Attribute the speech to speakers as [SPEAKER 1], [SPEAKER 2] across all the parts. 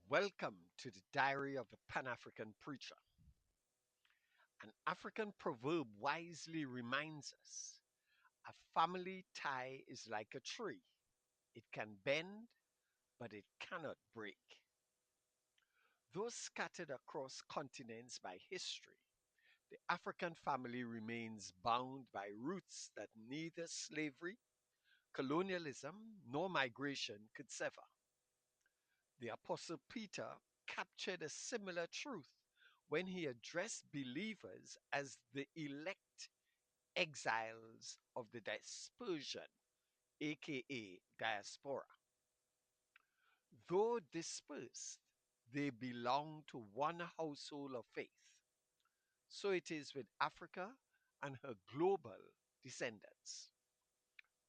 [SPEAKER 1] Welcome to the Diary of a Pan African Preacher. An African proverb wisely reminds us a family tie is like a tree. It can bend, but it cannot break. Though scattered across continents by history, the African family remains bound by roots that neither slavery, colonialism, nor migration could sever. The Apostle Peter captured a similar truth when he addressed believers as the elect exiles of the dispersion, aka diaspora. Though dispersed, they belong to one household of faith. So it is with Africa and her global descendants.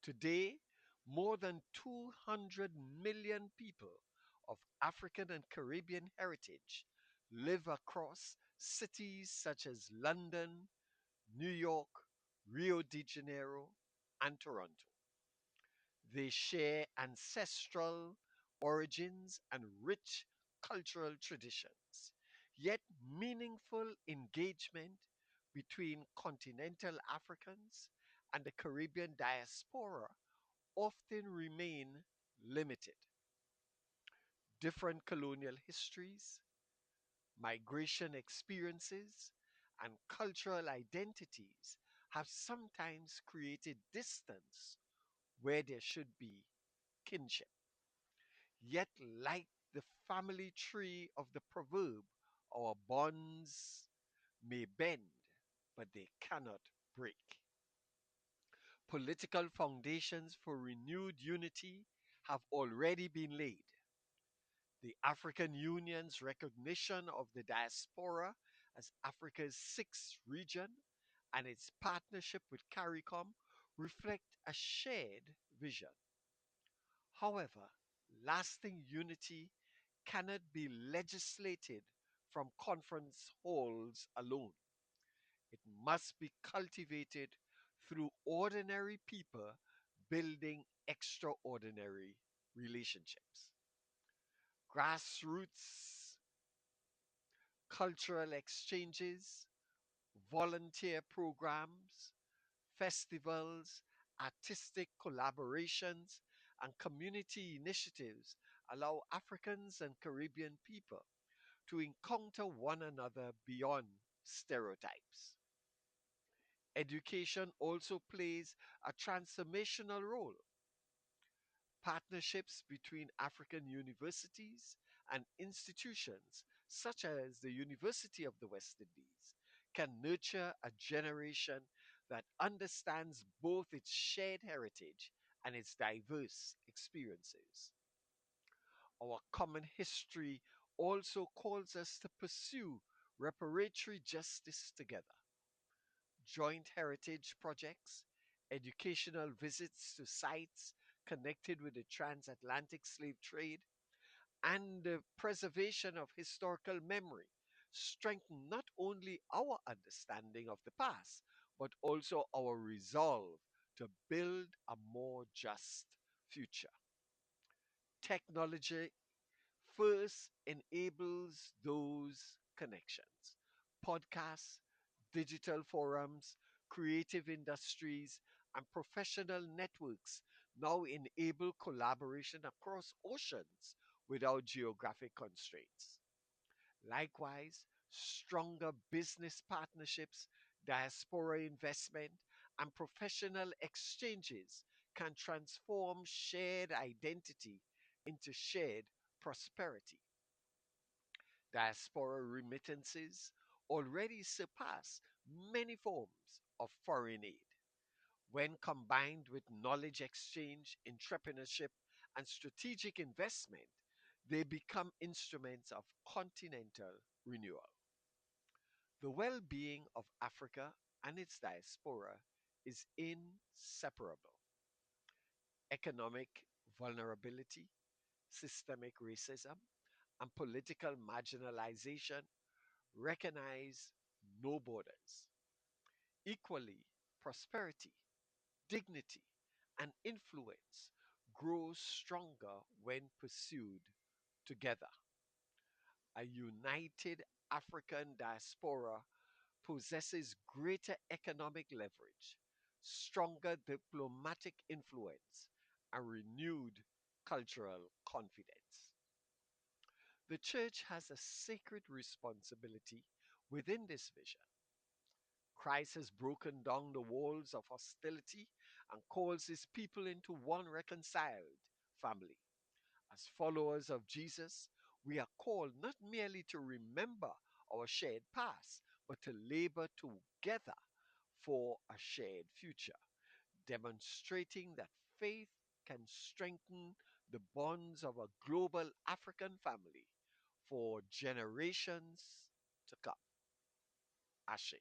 [SPEAKER 1] Today, more than 200 million people of African and Caribbean heritage live across cities such as London, New York, Rio de Janeiro, and Toronto. They share ancestral origins and rich cultural traditions, yet meaningful engagement between continental Africans and the Caribbean diaspora often remain limited. Different colonial histories, migration experiences, and cultural identities have sometimes created distance where there should be kinship. Yet, like the family tree of the proverb, our bonds may bend, but they cannot break. Political foundations for renewed unity have already been laid. The African Union's recognition of the diaspora as Africa's sixth region and its partnership with CARICOM reflect a shared vision. However, lasting unity cannot be legislated from conference halls alone. It must be cultivated through ordinary people building extraordinary relationships. Grassroots cultural exchanges, volunteer programs, festivals, artistic collaborations, and community initiatives allow Africans and Caribbean people to encounter one another beyond stereotypes. Education also plays a transformational role. Partnerships between African universities and institutions, such as the University of the West Indies, can nurture a generation that understands both its shared heritage and its diverse experiences. Our common history also calls us to pursue reparatory justice together. Joint heritage projects, educational visits to sites connected with the transatlantic slave trade, and the preservation of historical memory strengthen not only our understanding of the past, but also our resolve to build a more just future. Technology first enables those connections. Podcasts, digital forums, creative industries, and professional networks now enable collaboration across oceans without geographic constraints. Likewise, stronger business partnerships, diaspora investment, and professional exchanges can transform shared identity into shared prosperity. Diaspora remittances already surpass many forms of foreign aid. When combined with knowledge exchange, entrepreneurship, and strategic investment, they become instruments of continental renewal. The well being of Africa and its diaspora is inseparable. Economic vulnerability, systemic racism, and political marginalization recognize no borders. Equally, prosperity, dignity, and influence grow stronger when pursued together. A united African diaspora possesses greater economic leverage, stronger diplomatic influence, and renewed cultural confidence. The church has a sacred responsibility within this vision. Christ has broken down the walls of hostility and calls his people into one reconciled family. As followers of Jesus, we are called not merely to remember our shared past, but to labor together for a shared future, demonstrating that faith can strengthen the bonds of a global African family for generations to come. Ashe.